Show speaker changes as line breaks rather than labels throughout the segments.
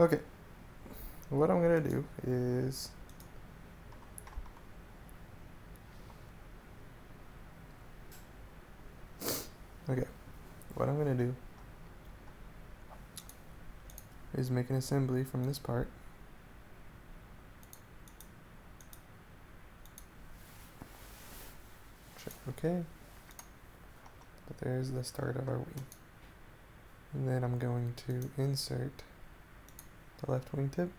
Okay, what I'm gonna do is make an assembly from this part. Check OK. But there's the start of our wing. And then I'm going to insert the left wingtip.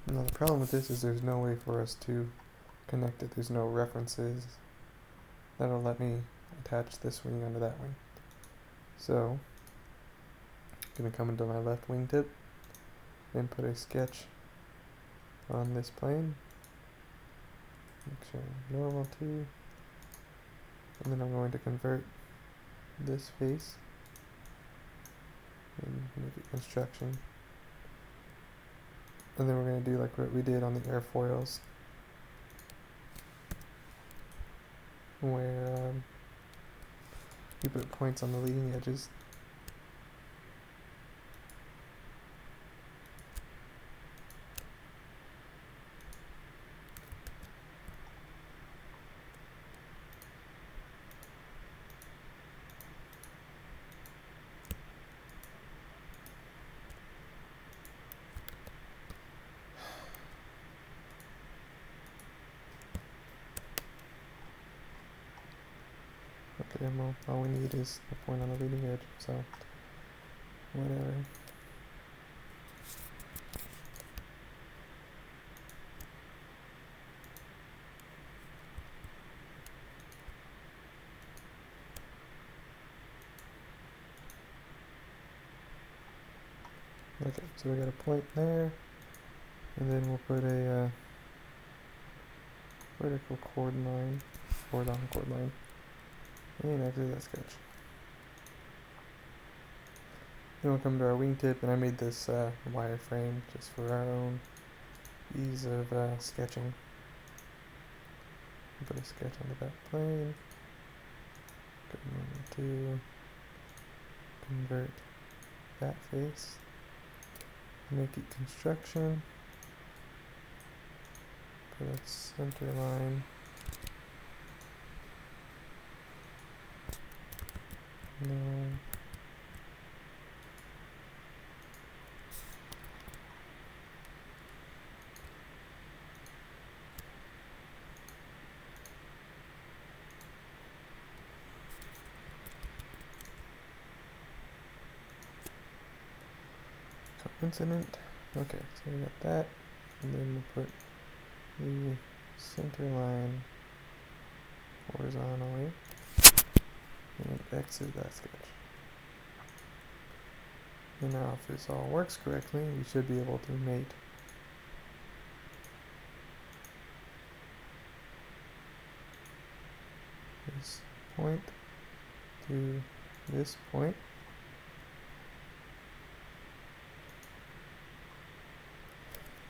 Now the problem with this is there's no way for us to connect it. There's no references that'll let me attach this wing onto that wing. So I'm going to come into my left wingtip and put a sketch on this plane. Make sure I'm normal to. And then I'm going to convert this face and make it construction. And then we're going to do like what we did on the airfoils, where you put points on the leading edges. Okay, well, all we need is a point on the leading edge, so whatever. Okay, so we got a point there, and then we'll put a vertical chord line, horizontal chord line, and exit that sketch. Then we'll come to our wingtip, and I made this wireframe just for our own ease of sketching. Put a sketch onto that plane. Going to convert that face. Make it construction. Put a center line. No. Coincident. Okay, so we got that, and then we'll put the center line horizontally and exit that sketch. And now if this all works correctly, we should be able to mate this point to this point.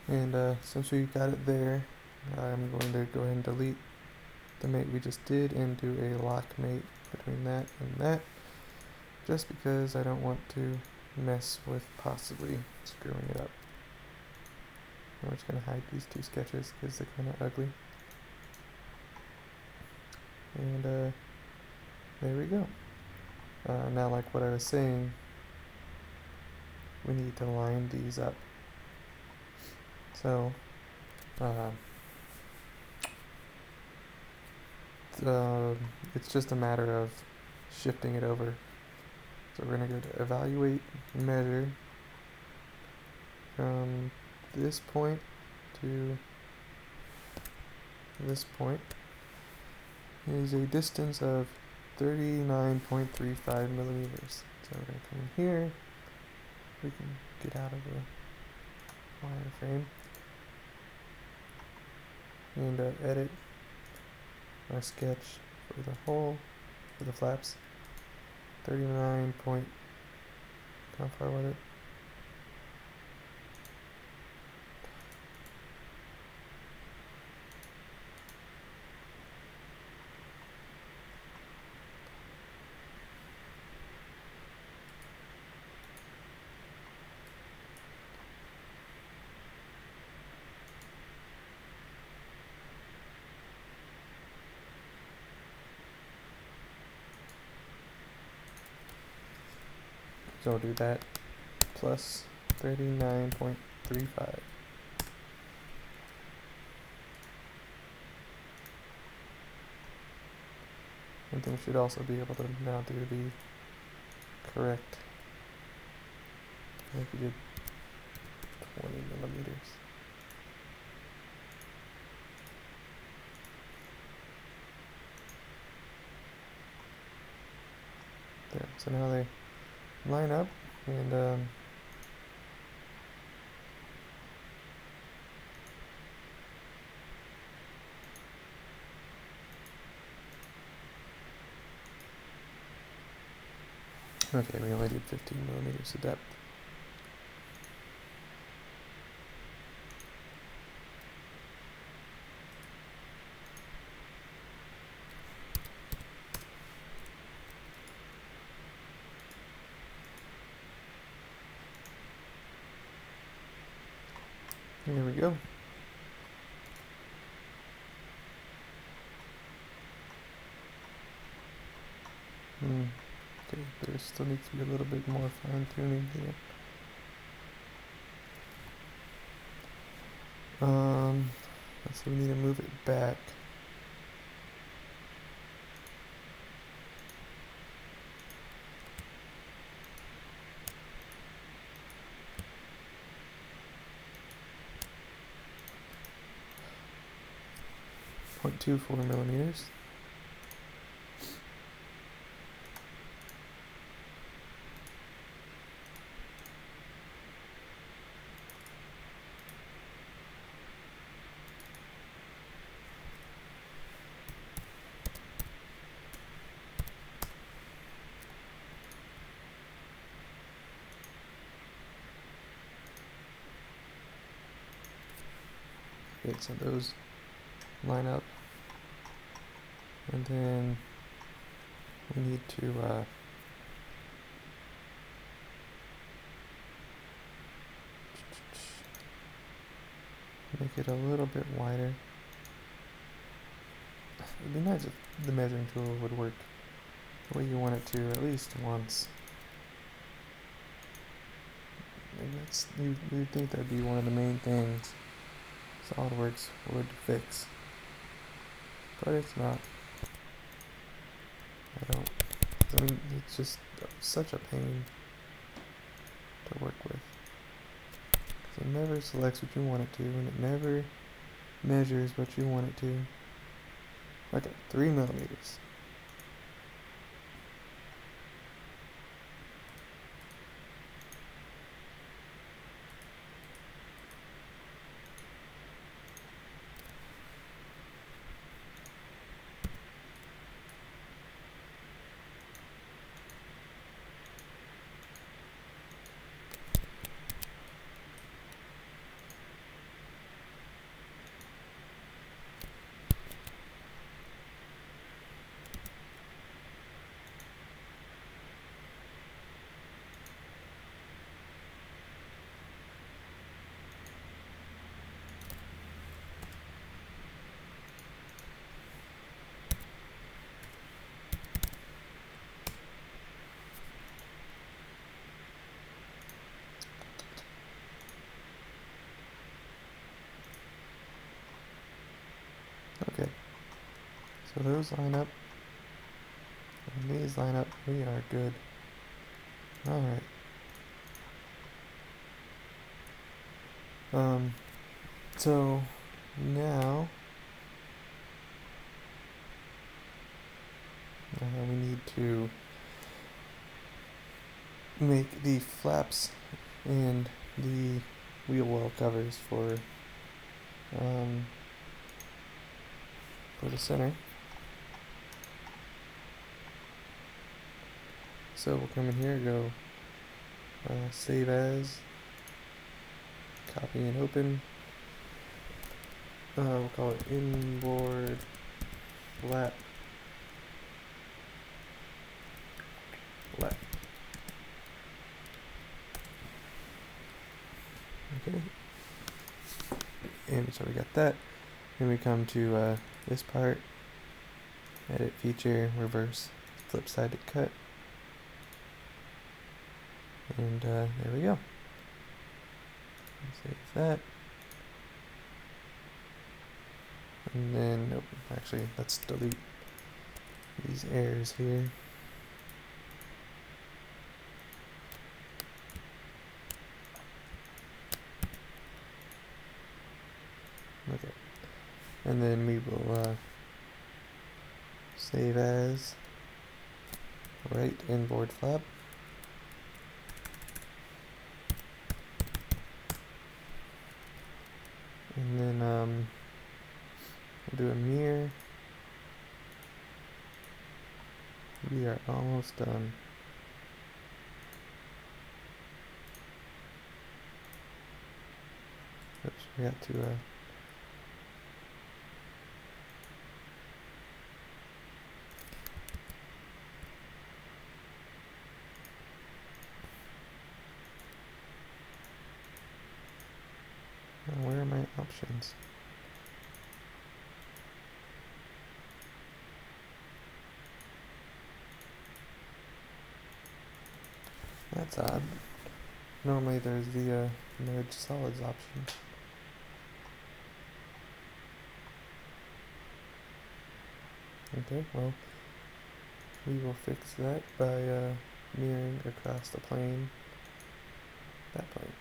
And since we got it there, I'm going to go ahead and delete the mate we just did and do a lock mate between that and that, just because I don't want to mess with possibly screwing it up. I'm just going to hide these two sketches because they're kind of ugly. And there we go. Now, like what I was saying, we need to line these up. So it's just a matter of shifting it over. So we're going to go to evaluate, measure from this point to this point is a distance of 39.35 millimeters. So we're going to come in here. We can get out of the wireframe and edit our sketch for the hole, for the flaps. 39 point, how far was it? So we'll do that plus 39.35. One thing we should also be able to now do to be correct. I think we did 20 millimeters. There. So now they line up, and okay, we only did 15 millimeters of depth. There we go. Okay, there still needs to be a little bit more fine tuning here. Let's see, we need to move it back. .24 millimeters. Okay, so those line up, and then we need to make it a little bit wider. It'd be nice if the measuring tool would work the way you want it to at least once. And that's, you'd think that'd be one of the main things Solidworks would fix, but it's not. I mean, it's just such a pain to work with. 'Cause it never selects what you want it to, and it never measures what you want it to. Like at 3 millimeters. Okay, so those line up, and these line up, we are good. Alright. So now we need to make the flaps and the wheel well covers for the center. So we'll come in here, go save as, copy and open. We'll call it inboard flap left. Okay. And so we got that. Then we come to this part, edit feature, reverse, flip side to cut. And there we go. Save that. And then, nope, actually, let's delete these errors here. Okay. And then we will save as right inboard flap. And then we'll do a mirror. We are almost done. Oops, we got to where are my options? That's odd. Normally there's the merge solids option. Okay, well, we will fix that by mirroring across the plane, that plane.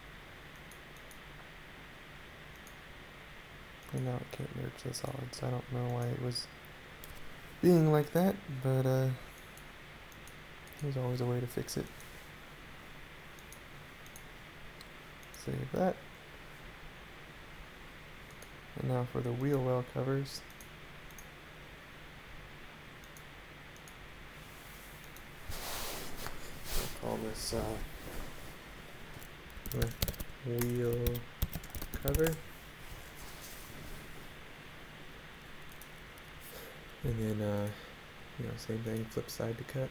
And now it can't merge the solids. I don't know why it was being like that, but there's always a way to fix it. Save that. And now for the wheel well covers. I'll call this left wheel cover. And then, same thing, flip side to cut.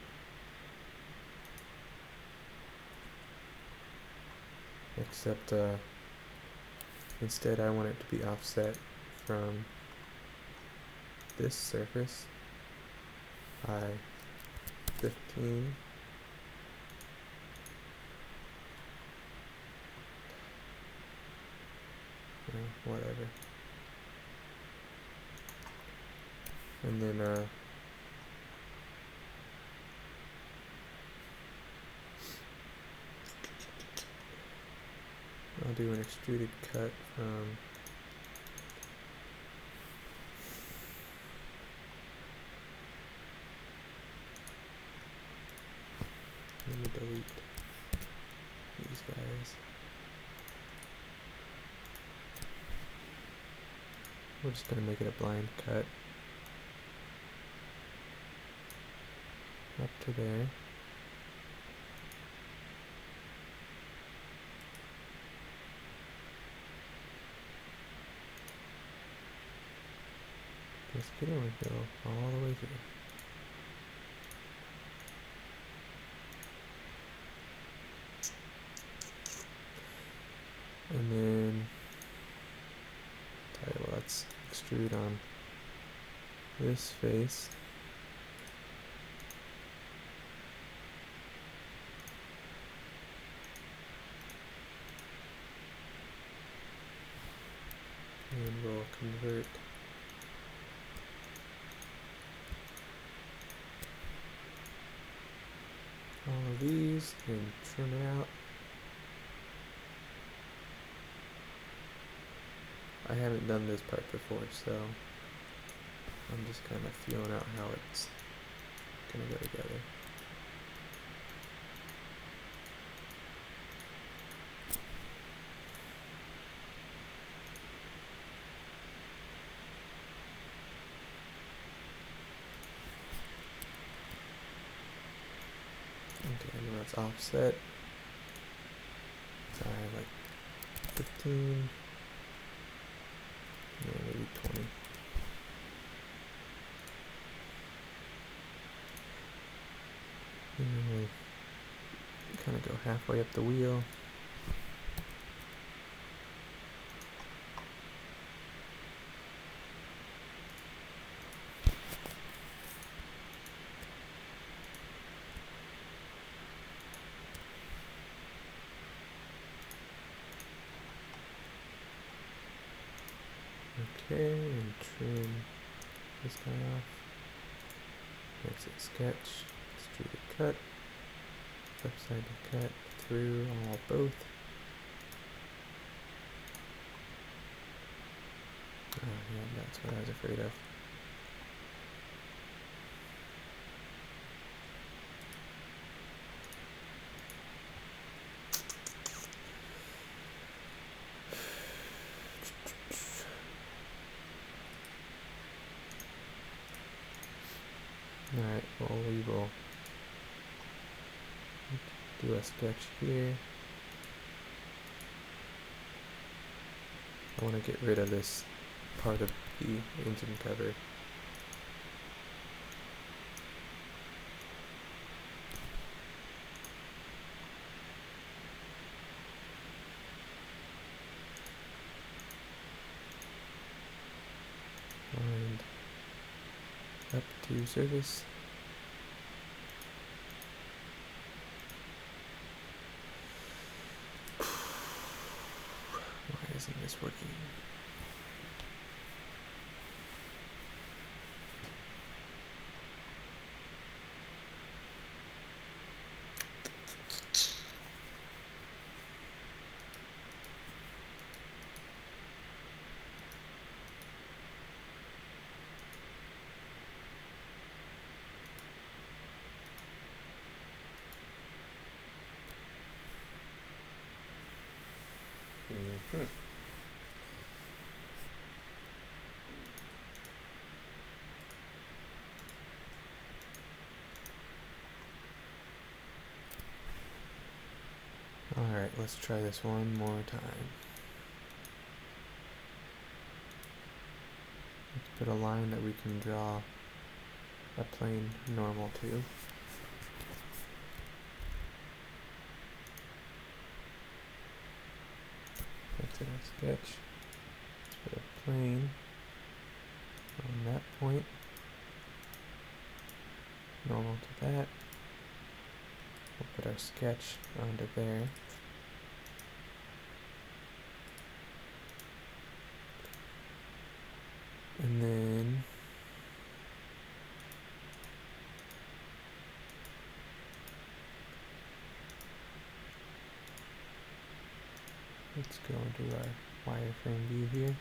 Except instead I want it to be offset from this surface by 15. Whatever. And then I'll do an extruded cut from let me delete these guys. We're just going to make it a blind cut up to there. Just kidding, we go all the way through. And then let's extrude on this face. And we'll convert all of these and trim it out. I haven't done this part before, so I'm just kind of feeling out how it's gonna go together. Okay, and that's offset. Sorry, like 15. Yeah, maybe 20. And then we'll kind of go halfway up the wheel. Okay, and trim this guy off. Exit sketch, extrude cut, left side to cut, through all both. Oh yeah, that's what I was afraid of. Alright, well we will do a sketch here. I want to get rid of this part of the engine cover. And up to surface. Why isn't this working? Alright, let's try this one more time. Let's put a line that we can draw a plane normal to. Exit our sketch. Let's put a plane on that point. Normal to that. We'll put our sketch onto there. And then let's go into our wireframe view here.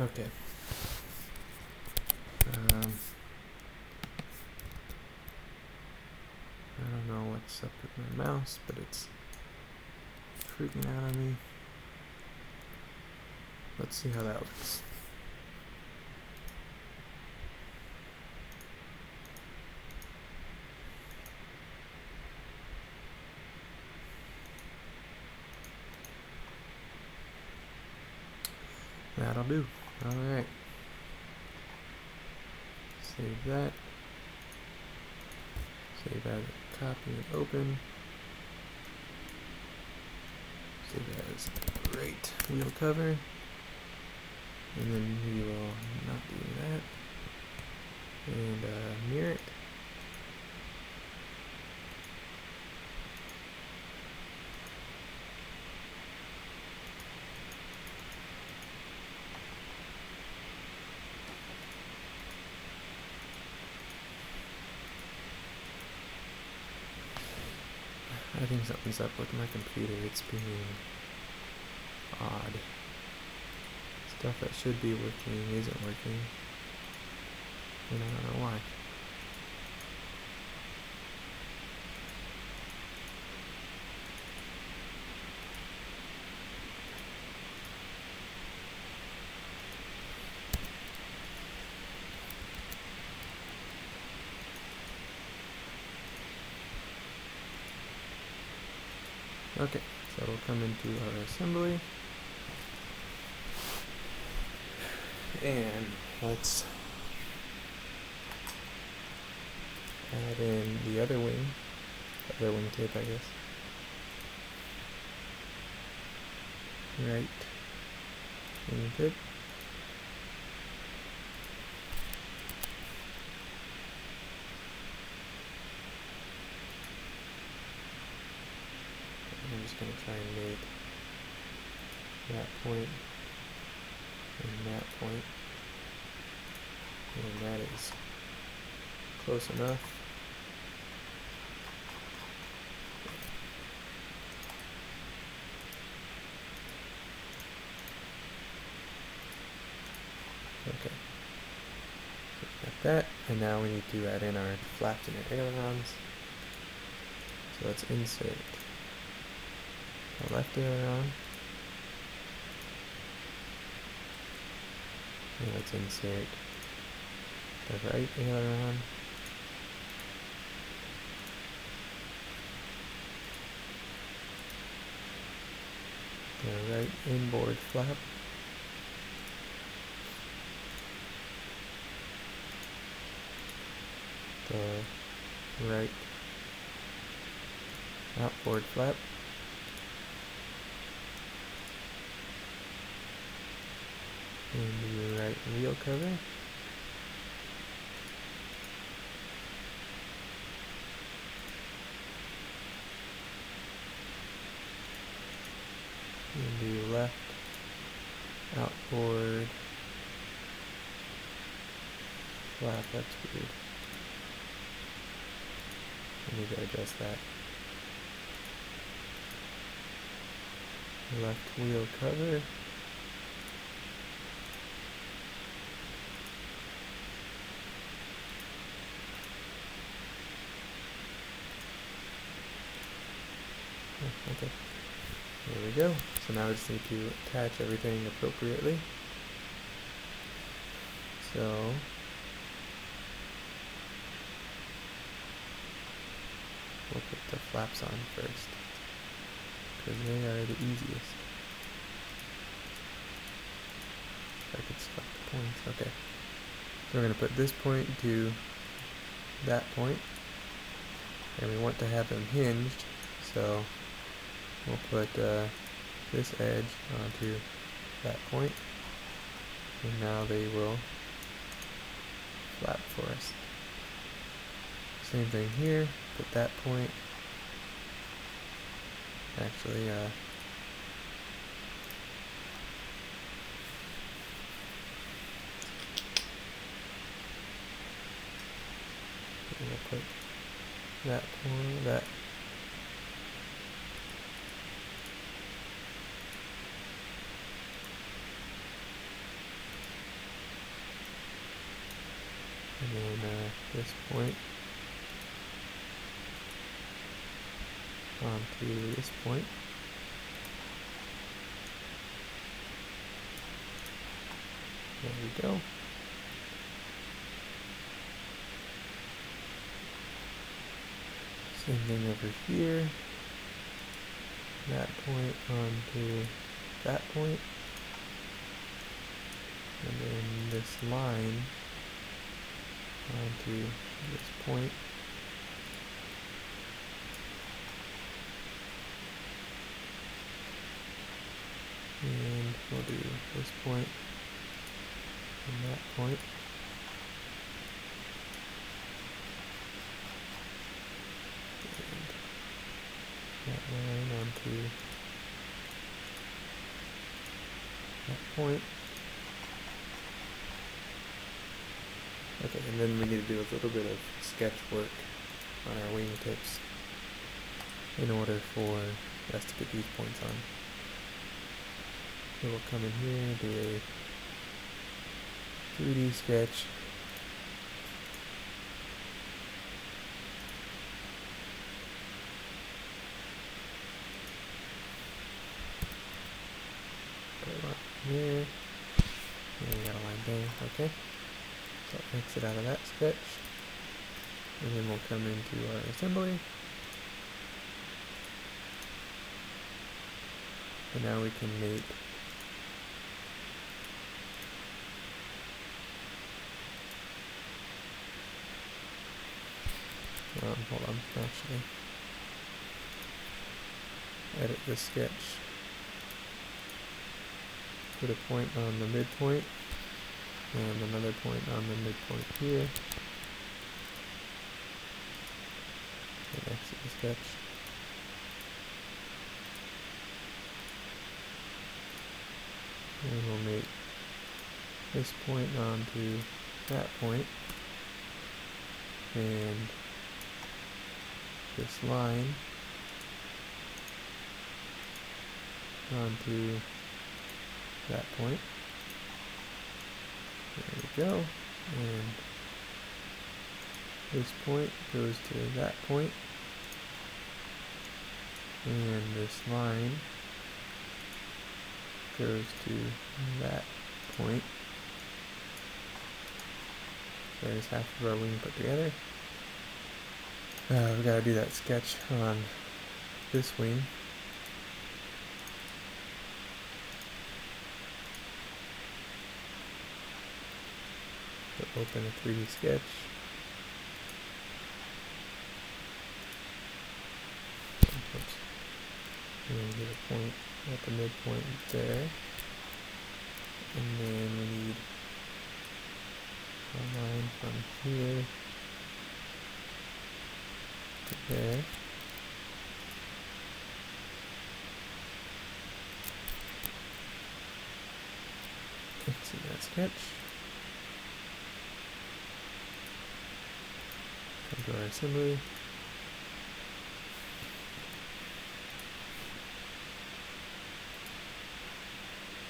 Okay. I don't know what's up with my mouse, but it's freaking out on me. Let's see how that looks. That'll do. Alright. Save that. Save as a copy and open. Save as right wheel cover. And then we will not do that. And mirror it. I think something's up with my computer. It's being odd. Stuff that should be working isn't working, and I don't know why. Okay, so we'll come into our assembly, and let's add in the other wingtip, I guess. Right wingtip. I'm just going to try and make that point and that point, and that is close enough. Okay, so we got that, and now we need to add in our flaps and our ailerons. So let's insert the left aileron, and let's insert the right aileron, the right inboard flap, the right outboard flap, and the right wheel cover, and the left outboard flap. That's weird. I need to adjust that. Left wheel cover, okay, there we go. So now we just need to attach everything appropriately. So we'll put the flaps on first, because they are the easiest. If I could select the points. Okay. So we're going to put this point to that point, and we want to have them hinged, so we'll put this edge onto that point, and now they will flap for us. Same thing here, put that point, actually we'll put that point, that and then this point onto this point. There we go. Same thing over here. That point onto that point. And then this line onto this point. And we'll do this point and that point. And that line onto that point. Okay, and then we need to do a little bit of sketch work on our wingtips in order for us to get these points on. So we'll come in here, do a 3D sketch. Put a line here. And we got a line there. Okay. So exit out of that sketch. And then we'll come into our assembly. And now we can make hold on, actually edit this sketch. Put a point on the midpoint and another point on the midpoint here. And exit the sketch. And we'll make this point onto that point, and this line onto that point. There we go. And this point goes to that point, and this line goes to that point. There's half of our wing put together. We've got to do that sketch on this wing. So open a 3D sketch. Oops. And get a point at the midpoint there. And then we need a line from here to there. Exit that sketch. Come to our assembly.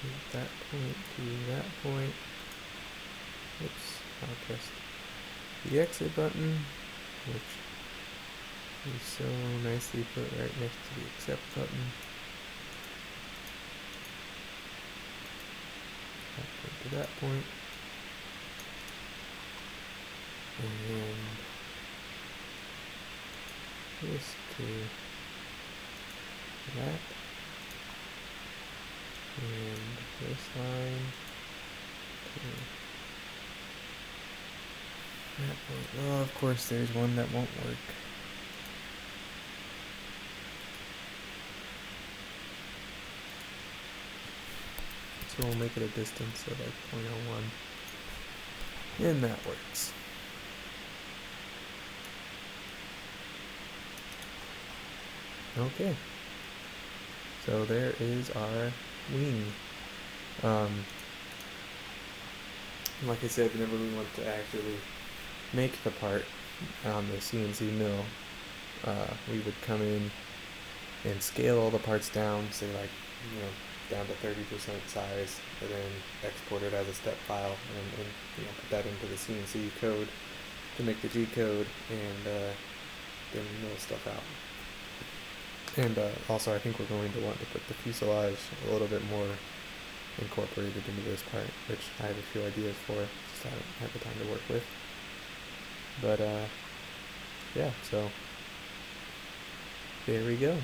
Move that point to that point. Oops, I'll press the exit button, which is so nicely put right next to the accept button. That point to that point. And this to that. And this line to that point. Oh, of course, there's one that won't work. So we'll make it a distance of like 0.01. And that works. Okay. So there is our wing. Like I said, whenever we want to actually make the part on the CNC mill, we would come in and scale all the parts down, say like, down to 30% size, and then export it as a step file, and put that into the CNC code to make the G code, and then mill stuff out. And also, I think we're going to want to put the fuselage a little bit more incorporated into this part, which I have a few ideas for, just haven't had the time to work with. But yeah, so there we go.